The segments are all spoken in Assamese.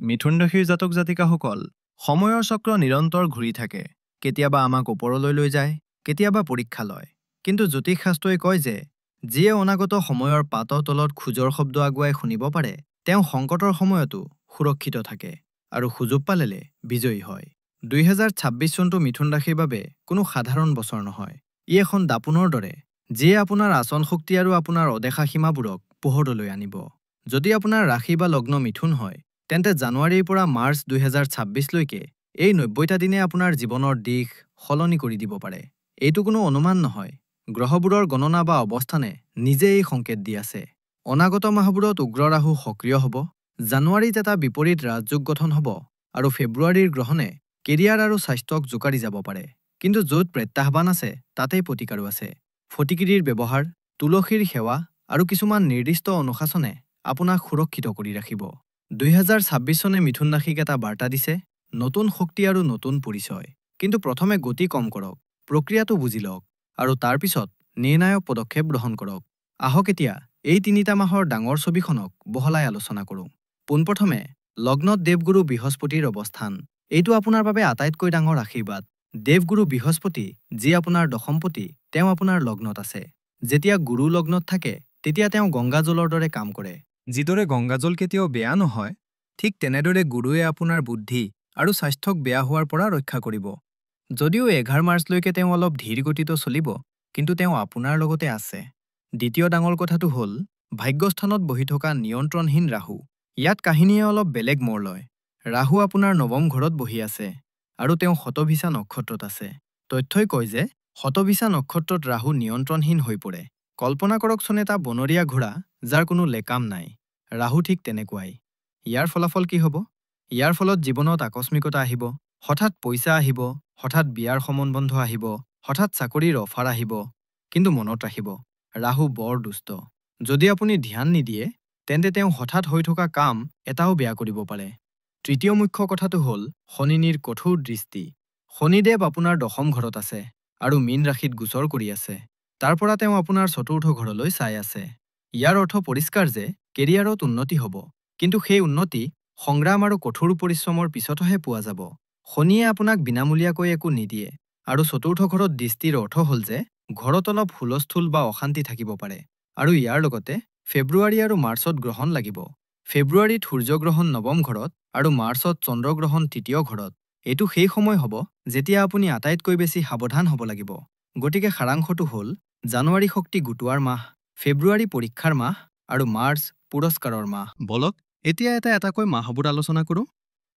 মিথুন ৰাশিৰ জাতক জাতিকাসকল সময়ৰ চক্ৰ নিৰন্তৰ ঘূৰি থাকে। কেতিয়াবা আমাক ওপৰলৈ লৈ যায়, কেতিয়াবা পৰীক্ষা লয়। কিন্তু জ্যোতিষ শাস্ত্ৰই কয় যে যিয়ে অনাগত সময়ৰ পাতৰ তলত খোজৰ শব্দ আগুৱাই শুনিব পাৰে, তেওঁ সংকটৰ সময়তো সুৰক্ষিত থাকে আৰু সুযোগ পালেলে বিজয়ী হয়। 2026 চনটো মিথুন ৰাশিৰ বাবে কোনো সাধাৰণ বছৰ নহয়। ই এখন দাপোনৰ দৰে, যিয়ে আপোনাৰ আচৰণ শক্তি আৰু আপোনাৰ অদেখা সীমাবোৰক পোহৰলৈ আনিব। যদি আপোনাৰ ৰাশি বা লগ্ন মিথুন হয়, তেন্তে জানুৱাৰীৰ পৰা মাৰ্চ 2026 লৈকে এই 90টা দিনে আপোনাৰ জীৱনৰ দিশ সলনি কৰি দিব পাৰে। এইটো কোনো অনুমান নহয়, গ্ৰহবোৰৰ গণনা বা অৱস্থানে নিজে এই সংকেত দি আছে। অনাগত মাহবোৰত উগ্ৰ ৰাহু সক্ৰিয় হ'ব, জানুৱাৰীত এটা বিপৰীত ৰাজযোগ গঠন হ'ব আৰু ফেব্ৰুৱাৰীৰ গ্ৰহণে কেৰিয়াৰ আৰু স্বাস্থ্যক জোকাৰি যাব পাৰে। কিন্তু য'ত প্ৰত্যাহ্বান আছে তাতেই প্ৰতিকাৰো আছে। ফটিকিৰিৰ ব্যৱহাৰ, তুলসীৰ সেৱা আৰু কিছুমান নিৰ্দিষ্ট অনুশাসনে আপোনাক সুৰক্ষিত কৰি ৰাখিব। 2026 চনে মিথুন ৰাশিক এটা বাৰ্তা দিছে, নতুন শক্তি আৰু নতুন পৰিচয়। কিন্তু প্ৰথমে গতি কম কৰক, প্ৰক্ৰিয়াটো বুজি লওক আৰু তাৰ পিছত নিৰ্ণায়ক পদক্ষেপ গ্ৰহণ কৰক। আহক এতিয়া এই 3টা মাহৰ ডাঙৰ ছবিখনক বহলাই আলোচনা কৰোঁ। পোনপ্ৰথমে লগ্নত দেৱগুৰু বৃহস্পতিৰ অৱস্থান। এইটো আপোনাৰ বাবে আটাইতকৈ ডাঙৰ আশীৰ্বাদ। দেৱগুৰু বৃহস্পতি, যি আপোনাৰ দশমপতি, তেওঁ আপোনাৰ লগ্নত আছে। যেতিয়া গুৰু লগ্নত থাকে, তেতিয়া তেওঁ গংগাজলৰ দৰে কাম কৰে। যিদৰে গংগাজল কেতিয়াও বেয়া নহয়, ঠিক তেনেদৰে গুৰুৱে আপোনাৰ বুদ্ধি আৰু স্বাস্থ্যক বেয়া হোৱাৰ পৰা ৰক্ষা কৰিব। যদিও 11 মাৰ্চলৈকে তেওঁ অলপ ধীৰ গতিত চলিব, কিন্তু তেওঁ আপোনাৰ লগতে আছে। দ্বিতীয় ডাঙৰ কথাটো হ'ল ভাগ্যস্থানত বহি থকা নিয়ন্ত্ৰণহীন ৰাহু। ইয়াত কাহিনীয়ে অলপ বেলেগ মোৰ লয়। ৰাহু আপোনাৰ 9ম ঘৰত বহি আছে আৰু তেওঁ শতভিসা নক্ষত্ৰত আছে। তথ্যই কয় যে শতভিসা নক্ষত্ৰত ৰাহু নিয়ন্ত্ৰণহীন হৈ পৰে। কল্পনা কৰকচোন এটা বনৰীয়া ঘোঁৰা যাৰ কোনো লেকাম নাই। ৰাহু ঠিক তেনেকুৱাই। ইয়াৰ ফলাফল কি হ'ব? ইয়াৰ ফলত জীৱনত আকস্মিকতা আহিব, হঠাৎ পইচা আহিব, হঠাৎ বিয়াৰ সম্বন্ধ আহিব, হঠাৎ চাকৰিৰ অফাৰ আহিব। কিন্তু মনত ৰাখিব, ৰাহু বৰ দুষ্ট। যদি আপুনি ধ্যান নিদিয়ে, তেন্তে তেওঁ হঠাৎ হৈ থকা কাম এটাও বেয়া কৰিব পাৰে। তৃতীয় মুখ্য কথাটো হ'ল শনিৰ কঠোৰ দৃষ্টি। শনিদেৱ আপোনাৰ 10ম ঘৰত আছে আৰু মীন ৰাশিত গোচৰ কৰি আছে। তাৰ পৰা তেওঁ আপোনাৰ 4ৰ্থ ঘৰলৈ চাই আছে। ইয়াৰ অৰ্থ পৰিষ্কাৰ যে কেৰিয়াৰত উন্নতি হ'ব, কিন্তু সেই উন্নতি সংগ্ৰাম আৰু কঠোৰ পৰিশ্ৰমৰ পিছতহে পোৱা যাব। শনিয়ে আপোনাক বিনামূলীয়াকৈ একো নিদিয়ে আৰু 4ৰ্থ ঘৰত দৃষ্টিৰ অৰ্থ হ'ল যে ঘৰত অলপ হুলস্থুল বা অশান্তি থাকিব পাৰে। আৰু ইয়াৰ লগতে ফেব্ৰুৱাৰী আৰু মাৰ্চত গ্ৰহণ লাগিব। ফেব্ৰুৱাৰীত সূৰ্যগ্ৰহণ 9ম ঘৰত আৰু মাৰ্চত চন্দ্ৰগ্ৰহণ 3য় ঘৰত। এইটো সেই সময় হ'ব যেতিয়া আপুনি আটাইতকৈ বেছি সাৱধান হ'ব লাগিব। গতিকে সাৰাংশটো হ'ল জানুৱাৰী শক্তি গোটোৱাৰ মাহ, ফেব্ৰুৱাৰী পৰীক্ষাৰ মাহ আৰু মাৰ্চ পুৰস্কাৰৰ মাহ। বলক এতিয়া এটাকৈ মাহবোৰ আলোচনা কৰোঁ।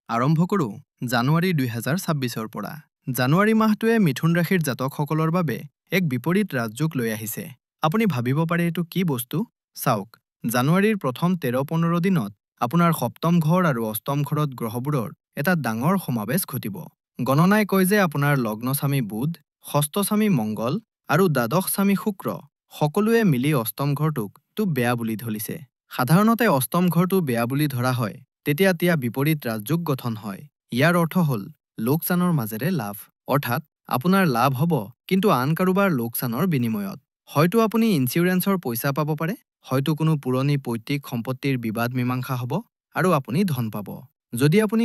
আৰম্ভ কৰোঁ জানুৱাৰী 2026ৰ পৰা। জানুৱাৰী মাহটোৱে মিথুন ৰাশিৰ জাতকসকলৰ বাবে এক বিপৰীত ৰাজযোগ লৈ আহিছে। আপুনি ভাবিব পাৰে এইটো কি বস্তু? চাওক, জানুৱাৰীৰ প্ৰথম 13-15 দিনত আপোনাৰ 7ম ঘৰ আৰু 8ম ঘৰত গ্ৰহবোৰৰ এটা ডাঙৰ সমাৱেশ ঘটিব। গণনাই কয় যে আপোনাৰ লগ্নস্বামী বুধ, ষষ্ঠস্বামী মংগল আৰু দ্বাদশস্বামী শুক্ৰ সকলোৱে মিলি 8ম ঘৰটোক বেয়া বুলি ধৰিছে। সাধাৰণতে 8ম ঘৰটো বেয়া বুলি ধৰা হয় তেতিয়া বিপৰীত ৰাজযোগ গঠন হয়। ইয়াৰ অৰ্থ হ'ল লোকচানৰ মাজেৰে লাভ। অৰ্থাৎ আপোনাৰ লাভ হ'ব, কিন্তু আন কাৰোবাৰ লোকচানৰ বিনিময়ত। হয়তো আপুনি ইঞ্চুৰেঞ্চৰ পইচা পাব পাৰে, হয়তো কোনো পুৰণি পৈতৃক সম্পত্তিৰ বিবাদ মীমাংসা হ'ব আৰু আপুনি ধন পাব। যদি আপুনি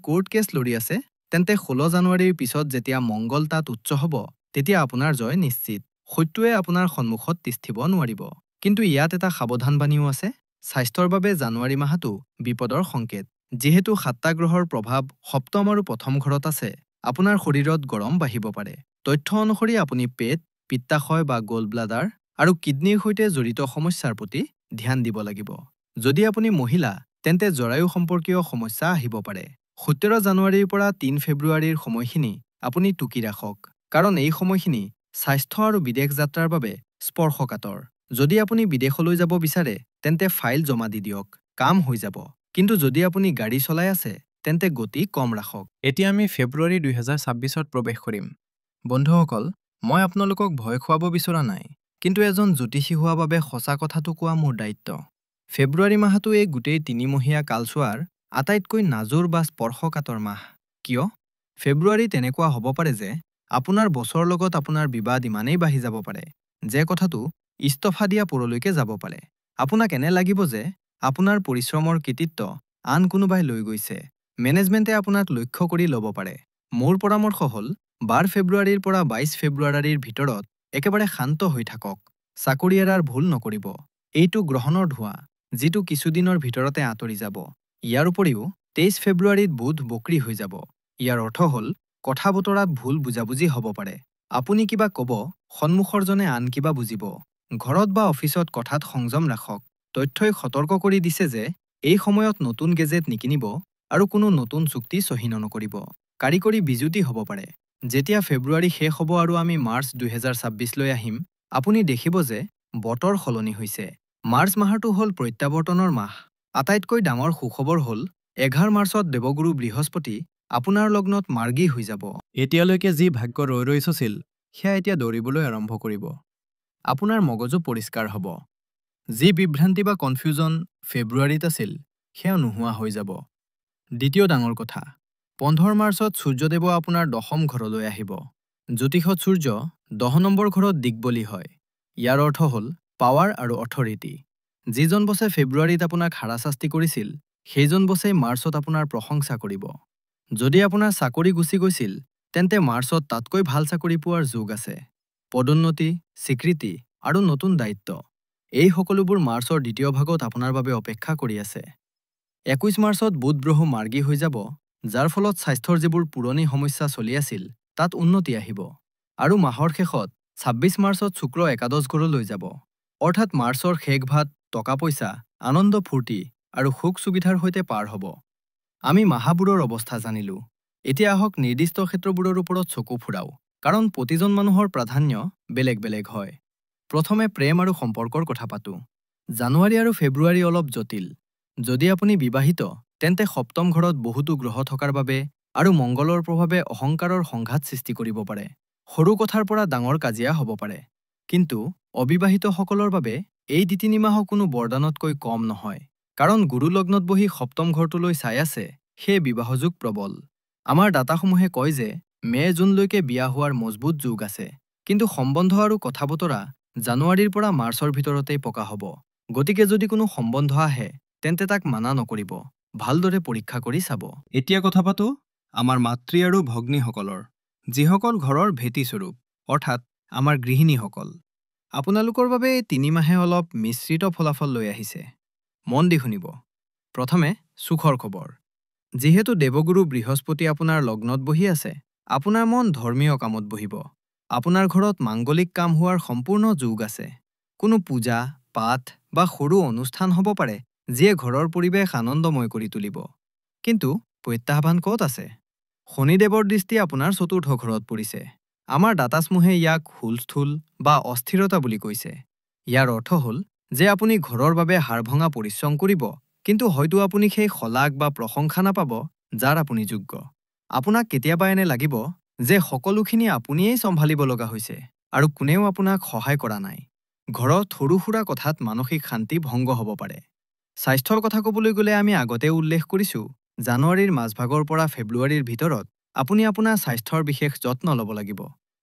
কোৰ্ট কেছ লৰি আছে, তেন্তে 16 জানুৱাৰীৰ পিছত যেতিয়া মংগল তাত উচ্চ হ'ব, তেতিয়া আপোনাৰ জয় নিশ্চিত। শত্ৰুৱে আপোনাৰ সন্মুখত তিষ্ঠিব নোৱাৰিব। কিন্তু ইয়াত এটা সাৱধানবাণীও আছে। স্বাস্থ্যৰ বাবে জানুৱাৰী মাহটো বিপদৰ সংকেত। যিহেতু 7টা গ্ৰহৰ প্ৰভাৱ 7ম আৰু 1ম ঘৰত আছে, আপোনাৰ শৰীৰত গৰম বাঢ়িব পাৰে। তথ্য অনুসৰি আপুনি পেট, পিত্তাশয় বা গল ব্লাডাৰ আৰু কিডনীৰ সৈতে জড়িত সমস্যাৰ প্ৰতি ধ্যান দিব লাগিব। যদি আপুনি মহিলা, তেন্তে জৰায়ু সম্পৰ্কীয় সমস্যা আহিব পাৰে। 17 জানুৱাৰীৰ পৰা 3 ফেব্ৰুৱাৰীৰ সময়খিনি আপুনি টুকি ৰাখক, কাৰণ এই সময়খিনি স্বাস্থ্য আৰু বিদেশ যাত্ৰাৰ বাবে স্পৰ্শকাতৰ। যদি আপুনি বিদেশলৈ যাব বিচাৰে, তেন্তে ফাইল জমা দি দিয়ক, কাম হৈ যাব। কিন্তু যদি আপুনি গাড়ী চলাই আছে, তেন্তে গতি কম ৰাখক। এতিয়া আমি ফেব্ৰুৱাৰী 2026ত প্ৰৱেশ কৰিম। বন্ধুসকল, মই আপোনালোকক ভয় খুৱাব বিচৰা নাই, কিন্তু এজন জ্যোতিষী হোৱা বাবে সঁচা কথাটো কোৱা মোৰ দায়িত্ব। ফেব্ৰুৱাৰী মাহটো এই গোটেই 3মহীয়া কালছোৱাৰ আটাইতকৈ নাজুৰ বা স্পৰ্শকাতৰ মাহ। কিয়? ফেব্ৰুৱাৰীত এনেকুৱা হ'ব পাৰে যে আপোনাৰ বছৰ লগত আপোনাৰ বিবাদ ইমানেই বাঢ়ি যাব পাৰে যে কথাটো ইস্তফা দিয়া পৰলৈকে যাব পাৰে। আপোনাক এনে লাগিব যে আপোনাৰ পৰিশ্ৰমৰ কৃতিত্ব আন কোনোবাই লৈ গৈছে। মেনেজমেণ্টে আপোনাক লক্ষ্য কৰি ল'ব পাৰে। মোৰ পৰামৰ্শ হ'ল 12 ফেব্ৰুৱাৰীৰ পৰা 22 ফেব্ৰুৱাৰীৰ ভিতৰত একেবাৰে শান্ত হৈ থাকক। চাকৰি এৰাৰ ভুল নকৰিব। এইটো গ্ৰহণৰ ধোঁৱা, যিটো কিছুদিনৰ ভিতৰতে আঁতৰি যাব। ইয়াৰ উপৰিও 23 ফেব্ৰুৱাৰীত বুধ বক্ৰী হৈ যাব। ইয়াৰ অৰ্থ হ'ল কথা বতৰাত ভুল বুজাবুজি হ'ব পাৰে। আপুনি কিবা ক'ব, সন্মুখৰজনে আন কিবা বুজিব। ঘৰত বা অফিচত কথাত সংযম ৰাখক। তথ্যই সতৰ্ক কৰি দিছে যে এই সময়ত নতুন গেজেট নিকিনিব আৰু কোনো নতুন চুক্তি চহী নকৰিব। কাৰিকৰী বিজুতি হ'ব পাৰে। যেতিয়া ফেব্ৰুৱাৰী শেষ হ'ব আৰু আমি মাৰ্চ 2026 লৈ আহিম, আপুনি দেখিব যে বতৰ সলনি হৈছে। মাৰ্চ মাহটো হ'ল প্ৰত্যাৱৰ্তনৰ মাহ। আটাইতকৈ ডাঙৰ সুখবৰ হ'ল 11 মাৰ্চত দেৱগুৰু বৃহস্পতি আপোনাৰ লগ্নত মাৰ্গী হৈ যাব। এতিয়ালৈকে যি ভাগ্য ৰৈ ৰৈ চছিল, সেয়া এতিয়া দৌৰিবলৈ আৰম্ভ কৰিব। আপোনাৰ মগজু পৰিষ্কাৰ হ'ব। যি বিভ্ৰান্তি বা কনফিউজন ফেব্ৰুৱাৰীত আছিল, সেয়া নোহোৱা হৈ যাব। দ্বিতীয় ডাঙৰ কথা, 15 মাৰ্চত সূৰ্যদেৱ আপোনাৰ 10ম ঘৰলৈ আহিব। জ্যোতিষত সূৰ্য 10 নম্বৰ ঘৰত দিগবলী হয়। ইয়াৰ অৰ্থ হ'ল পাৱাৰ আৰু অথৰিটি। যিজন বছে ফেব্ৰুৱাৰীত আপোনাক হাৰাশাস্তি কৰিছিল, সেইজন বছেই মাৰ্চত আপোনাৰ প্ৰশংসা কৰিব। যদি আপোনাৰ চাকৰি গুচি গৈছিল, তেন্তে মাৰ্চত তাতকৈ ভাল চাকৰি পোৱাৰ যোগ আছে। পদোন্নতি, স্বীকৃতি আৰু নতুন দায়িত্ব, এই সকলোবোৰ মাৰ্চৰ দ্বিতীয় ভাগত আপোনাৰ বাবে অপেক্ষা কৰি আছে। 21 মাৰ্চত বুধ গ্ৰহ মাৰ্গী হৈ যাব, যাৰ ফলত স্বাস্থ্যৰ যিবোৰ পুৰণি সমস্যা চলি আছিল, তাত উন্নতি আহিব। আৰু মাহৰ শেষত 26 মাৰ্চত শুক্ৰ একাদশ ঘৰলৈ যাব। অৰ্থাৎ মাৰ্চৰ শেষ ভাগ টকা পইচা, আনন্দ ফূৰ্তি আৰু সুখ সুবিধাৰ সৈতে পাৰ হ'ব। আমি মাহাবোৰৰ অৱস্থা জানিলোঁ। এতিয়া আহক নিৰ্দিষ্ট ক্ষেত্ৰবোৰৰ ওপৰত চকু ফুৰাও, কাৰণ প্ৰতিজন মানুহৰ প্ৰাধান্য বেলেগ বেলেগ হয়। প্ৰথমে প্ৰেম আৰু সম্পৰ্কৰ কথা পাতোঁ। জানুৱাৰী আৰু ফেব্ৰুৱাৰী অলপ জটিল। যদি আপুনি বিবাহিত, তেন্তে সপ্তম ঘৰত বহুতো গ্ৰহ থকাৰ বাবে আৰু মংগলৰ প্ৰভাৱে অহংকাৰৰ সংঘাত সৃষ্টি কৰিব পাৰে। সৰু কথাৰ পৰা ডাঙৰ কাজিয়া হ'ব পাৰে। কিন্তু অবিবাহিতসকলৰ বাবে এই 2-3 মাহ কোনো বৰদানতকৈ কম নহয়। কাৰণ গুৰু লগ্নত বহি সপ্তম ঘৰটোলৈ চাই আছে, সেই বিবাহযোগ প্ৰবল। আমাৰ দাতাসমূহে কয় যে মে-জুনলৈকে বিয়া হোৱাৰ মজবুত যোগ আছে। কিন্তু সম্বন্ধ আৰু কথা বতৰা জানুৱাৰীৰ পৰা মাৰ্চৰ ভিতৰতেই পকা হ'ব। গতিকে যদি কোনো সম্বন্ধ আহে, তেন্তে তাক মানা নকৰিব। ভালদৰে পৰীক্ষা কৰি চাব। এতিয়া কথা পাতোঁ আমাৰ মাতৃ আৰু ভগ্নীসকলৰ, যিসকল ঘৰৰ ভেটি স্বৰূপ, অৰ্থাৎ আমাৰ গৃহিণীসকল। আপোনালোকৰ বাবে এই 3 মাহে অলপ মিশ্ৰিত ফলাফল লৈ আহিছে। মন দি শুনিব। প্ৰথমে সুখৰ খবৰ। যিহেতু দেৱগুৰু বৃহস্পতি আপোনাৰ লগ্নত বহি আছে, আপোনাৰ মন ধৰ্মীয় কামত বহিব। আপোনাৰ ঘৰত মাংগলিক কাম হোৱাৰ সম্পূৰ্ণ যোগ আছে। কোনো পূজা, পাঠ বা সৰু অনুষ্ঠান হ'ব পাৰে, যিয়ে ঘৰৰ পৰিৱেশ আনন্দময় কৰি তুলিব। কিন্তু প্ৰত্যাহ্বান ক'ত আছে? শনিদেৱৰ দৃষ্টি আপোনাৰ 4ৰ্থ ঘৰত পৰিছে। আমাৰ দাতাসমূহে ইয়াক হুলস্থুল বা অস্থিৰতা বুলি কৈছে। ইয়াৰ অৰ্থ হ'ল যে আপুনি ঘৰৰ বাবে হাড়ভঙা পৰিশ্ৰম কৰিব, কিন্তু হয়তো আপুনি সেই শলাগ বা প্ৰশংসা নাপাব, যাৰ আপুনি যোগ্য। আপোনাক কেতিয়াবা এনে লাগিব যে সকলোখিনি আপুনিয়েই চম্ভালিব লগা হৈছে আৰু কোনেও আপোনাক সহায় কৰা নাই। ঘৰত সৰু-সুৰা কথাত মানসিক শান্তি ভংগ হ'ব পাৰে। স্বাস্থ্যৰ কথা ক'বলৈ গ'লে আমি আগতে উল্লেখ কৰিছোঁ, জানুৱাৰীৰ মাজভাগৰ পৰা ফেব্ৰুৱাৰীৰ ভিতৰত আপুনি আপোনাৰ স্বাস্থ্যৰ বিশেষ যত্ন ল'ব লাগিব।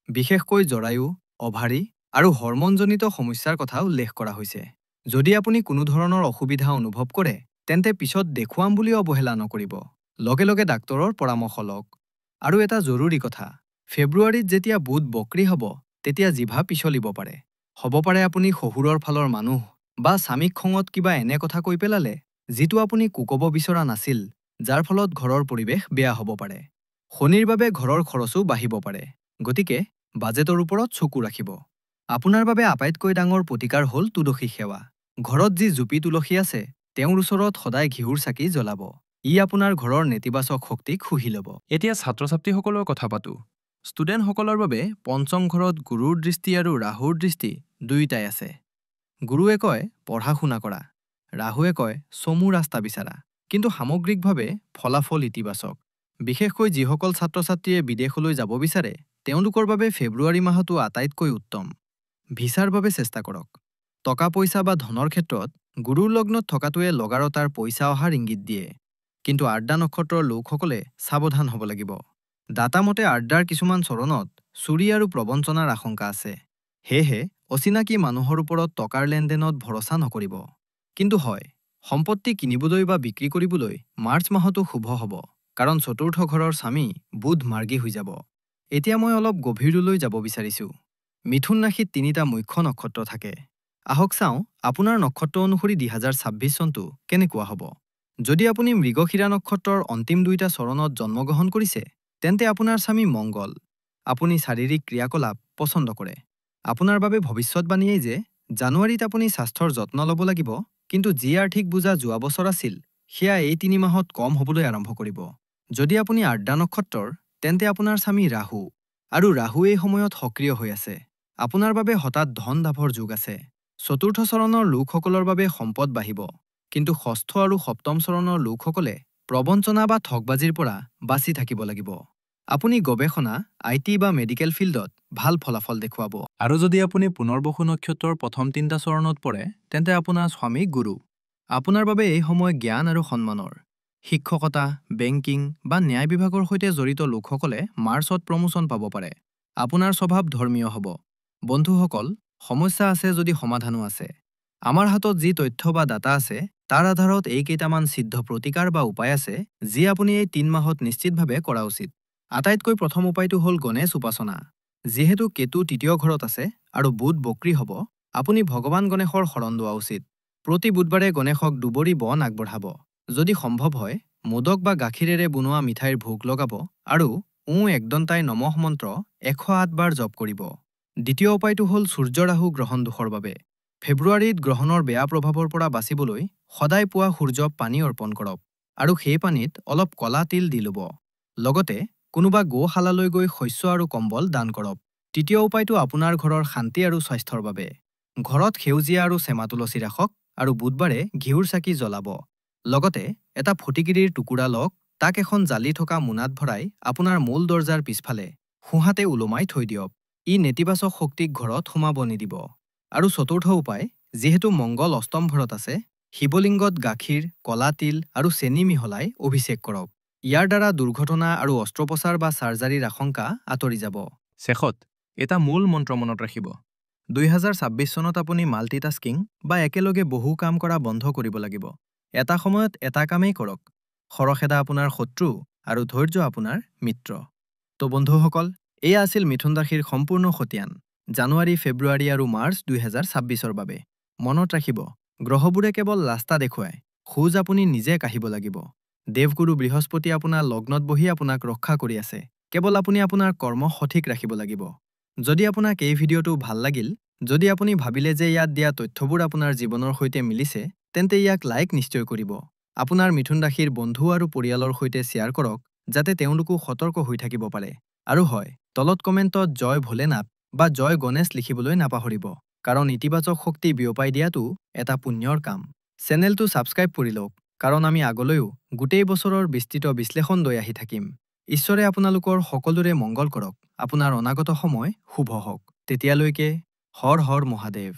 বিশেষকৈ জৰায়ু, অভাৰী আৰু হৰম'নজনিত সমস্যাৰ কথা উল্লেখ কৰা হৈছে। যদি আপুনি কোনো ধৰণৰ অসুবিধা অনুভৱ কৰে, তেন্তে পিছত দেখুৱাম বুলি অৱহেলা নকৰিব। লগে লগে ডাক্তৰৰ পৰামৰ্শ লওক। আৰু এটা জৰুৰী কথা, ফেব্ৰুৱাৰীত যেতিয়া বুধ বক্ৰী হ'ব, তেতিয়া জিভা পিছলিব পাৰে। হ'ব পাৰে আপুনি শহুৰৰ ফালৰ মানুহ বা স্বামীক খঙত কিবা এনে কথা কৈ পেলালে, যিটো আপুনি ক'ব বিচৰা নাছিল, যাৰ ফলত ঘৰৰ পৰিৱেশ বেয়া হ'ব পাৰে। শনিৰ বাবে ঘৰৰ খৰচো বাঢ়িব পাৰে। গতিকে বাজেটৰ ওপৰত চকু ৰাখিব। আপোনাৰ বাবে আটাইতকৈ ডাঙৰ প্ৰতিকাৰ হ'ল তুলসী সেৱা। ঘৰত যি জুপি তুলসী আছে, তেওঁৰ ওচৰত সদায় ঘিউৰ চাকি জ্বলাব। ই আপোনাৰ ঘৰৰ নেতিবাচক শক্তিক শুহি ল'ব। এতিয়া ছাত্ৰ-ছাত্ৰীসকলৰ কথা পাতোঁ। ষ্টুডেণ্টসকলৰ বাবে পঞ্চম ঘৰত গুৰুৰ দৃষ্টি আৰু ৰাহুৰ দৃষ্টি দুয়োটাই আছে। গুৰুৱে কয় পঢ়া-শুনা কৰা, ৰাহুৱে কয় চমু ৰাস্তা বিচাৰা। কিন্তু সামগ্ৰিকভাৱে ফলাফল ইতিবাচক। বিশেষকৈ যিসকল ছাত্ৰ-ছাত্ৰীয়ে বিদেশলৈ যাব বিচাৰে, তেওঁলোকৰ বাবে ফেব্ৰুৱাৰী মাহটো আটাইতকৈ উত্তম। ভিছাৰ বাবে চেষ্টা কৰক। টকা-পইচা বা ধনৰ ক্ষেত্ৰত গুৰুৰ লগ্নত থকাটোৱে লগাৰতাৰ পইচা অহাৰ ইংগিত দিয়ে। কিন্তু আৰ্দ্ৰা নক্ষত্ৰৰ লোকসকলে সাৱধান হ'ব লাগিব। দাতা মতে আৰ্দ্ৰাৰ কিছুমান চৰণত চুৰি আৰু প্ৰবঞ্চনাৰ আশংকা আছে। সেয়েহে অচিনাকি মানুহৰ ওপৰত টকাৰ লেনদেনত ভৰসা নকৰিব। কিন্তু হয়, সম্পত্তি কিনিবলৈ বা বিক্ৰী কৰিবলৈ মাৰ্চ মাহতো শুভ হ'ব, কাৰণ চতুৰ্থ ঘৰৰ স্বামী বুধ মাৰ্গী হৈ যাব। এতিয়া মই অলপ গভীৰলৈ যাব বিচাৰিছোঁ। মিথুন ৰাশিত ৩টা মুখ্য নক্ষত্ৰ থাকে। আহক চাওঁ আপোনাৰ নক্ষত্ৰ অনুসৰি ২০২৬ চনটো কেনেকুৱা হ'ব। যদি আপুনি মৃগশিৰা নক্ষত্ৰৰ অন্তিম ২টা চৰণত জন্মগ্ৰহণ কৰিছে, তেন্তে আপোনাৰ স্বামী মংগল। আপুনি শাৰীৰিক ক্ৰিয়াকলাপ পচন্দ কৰে। আপোনাৰ বাবে ভৱিষ্যতবাণীয়ে যে জানুৱাৰীত আপুনি স্বাস্থ্যৰ যত্ন ল'ব লাগিব, কিন্তু যি আৰ্থিক বোজা যোৱা বছৰ আছিল, সেয়া এই ৩ মাহত কম হ'বলৈ আৰম্ভ কৰিব। যদি আপুনি আৰ্দ্ৰা নক্ষত্ৰৰ, তেন্তে আপোনাৰ স্বামী ৰাহু, আৰু ৰাহু এই সময়ত সক্ৰিয় হৈ আছে। আপোনাৰ বাবে হঠাৎ ধন লাভৰ যোগ আছে। চতুৰ্থ চৰণৰ লোকসকলৰ বাবে সম্পদ বাঢ়িব, কিন্তু ষষ্ঠ আৰু সপ্তম চৰণৰ লোকসকলে প্ৰবঞ্চনা বা ঠগবাজিৰ পৰা বাচি থাকিব লাগিব। আপুনি গৱেষণা, IT বা মেডিকেল ফিল্ডত ভাল ফলাফল দেখুৱাব। আৰু যদি আপুনি পুনৰ্বসু নক্ষত্ৰৰ প্ৰথম 3টা চৰণত পৰে, তেন্তে আপোনাৰ স্বামী গুৰু। আপোনাৰ বাবে এই সময় জ্ঞান আৰু সন্মানৰ। শিক্ষকতা, বেংকিং বা ন্যায় বিভাগৰ সৈতে জড়িত লোকসকলে মাৰ্চত প্ৰমোচন পাব পাৰে। আপোনাৰ স্বভাৱ ধৰ্মীয় হ'ব। বন্ধুসকল, সমস্যা আছে যদি সমাধানো আছে। আমাৰ হাতত যি তথ্য বা ডাটা আছে, তাৰ আধাৰত এই কেইটামান সিদ্ধ প্ৰতিকাৰ বা উপায় আছে, যি আপুনি এই 3 মাহত নিশ্চিতভাৱে কৰা উচিত। আটাইতকৈ প্ৰথম উপায়টো হ'ল গণেশ উপাসনা। যিহেতু কেতু ৩য় ঘৰত আছে আৰু বুধ বক্ৰী হ'ব, আপুনি ভগৱান গণেশৰ শৰণ লোৱা উচিত। প্ৰতি বুধবাৰে গণেশক দুবৰি বন আগবঢ়াব। যদি সম্ভৱ হয়, মোদক বা গাখীৰেৰে বনোৱা মিঠাইৰ ভোগ লগাব আৰু একদন্তাই নমঃ মন্ত্ৰ ১০৮ বাৰ জপ কৰিব। দ্বিতীয় উপায়টো হ'ল সূৰ্য ৰাহু গ্ৰহণ দোষৰ বাবে। ফেব্ৰুৱাৰীত গ্ৰহণৰ বেয়া প্ৰভাৱৰ পৰা বাচিবলৈ সদায় পুৱা সূৰ্যক পানী অৰ্পণ কৰক, আৰু সেই পানীত অলপ কলা তিল দি ল'ব। লগতে কোনোবা গোশালালৈ গৈ শস্য আৰু কম্বল দান কৰক। তৃতীয় উপায়টো আপোনাৰ ঘৰৰ শান্তি আৰু স্বাস্থ্যৰ বাবে। ঘৰত সেউজীয়া আৰু চেমা তুলসী ৰাখক আৰু বুধবাৰে ঘিউৰ চাকি জ্বলাব। লগতে এটা ফটিকিৰিৰ টুকুৰা লওক, তাক এখন জালি থকা মোনাত ভৰাই আপোনাৰ মূল দৰজাৰ পিছফালে সোঁহাতে ওলোমাই থৈ দিয়ক। ই নেতিবাচক শক্তিক ঘৰত সোমাব নিদিব। আৰু চতুৰ্থ উপায়, যিহেতু মংগল অষ্টম ঘৰত আছে, শিৱলিংগত গাখীৰ, কলা তিল আৰু চেনি মিহলাই অভিষেক কৰক। ইয়াৰ দ্বাৰা দুৰ্ঘটনা আৰু অস্ত্ৰোপচাৰ বা চাৰ্জাৰীৰ আশংকা আঁতৰি যাব। শেষত এটা মূল মন্ত্ৰ মনত ৰাখিব। ২০২৬ চনত আপুনি মাল্টিটাস্কিং বা একেলগে বহু কাম কৰা বন্ধ কৰিব লাগিব। এটা সময়ত এটা কামেই কৰক। খৰখেদা আপোনাৰ শত্ৰু আৰু ধৈৰ্য আপোনাৰ মিত্ৰ। তো বন্ধুসকল, এয়া আছিল মিথুন ৰাশিৰ সম্পূৰ্ণ খতিয়ান। জানুৱাৰী, ফেব্ৰুৱাৰী আৰু মাৰ্চ ২০২৬ৰ বাবে। মনত ৰাখিব, গ্ৰহবোৰে কেৱল ৰাস্তা দেখুৱায়, খোজ আপুনি নিজে কাঢ়িব লাগিব। দেৱগুৰু বৃহস্পতি আপোনাৰ লগ্নত বহি আপোনাক ৰক্ষা কৰি আছে। কেৱল আপুনি আপোনাৰ কৰ্ম সঠিক ৰাখিব লাগিব। যদি আপোনাক এই ভিডিঅ'টো ভাল লাগিল, যদি আপুনি ভাবিলে যে ইয়াত দিয়া তথ্যবোৰ আপোনাৰ জীৱনৰ সৈতে মিলিছে, তেন্তে ইয়াক লাইক নিশ্চয় কৰিব। আপোনাৰ মিথুন ৰাশিৰ বন্ধু আৰু পৰিয়ালৰ সৈতে শ্বেয়াৰ কৰক, যাতে তেওঁলোকো সতৰ্ক হৈ থাকিব পাৰে। আৰু হয়, তলত কমেণ্টত জয় ভোলেনাথ বা জয় গণেশ লিখিবলৈ নাপাহৰিব, কাৰণ ইতিবাচক শক্তি বিয়পাই দিয়াটো এটা পুণ্যৰ কাম। চেনেলটো ছাবস্ক্ৰাইব কৰি লওক, কাৰণ আমি আগলৈও গোটেই বছৰৰ বিস্তৃত বিশ্লেষণ লৈ আহি থাকিম। ঈশ্বৰে আপোনালোকৰ সকলোৰে মংগল কৰক। আপোনাৰ অনাগত সময় শুভ হওক। তেতিয়ালৈকে হৰ হৰ মহাদেৱ।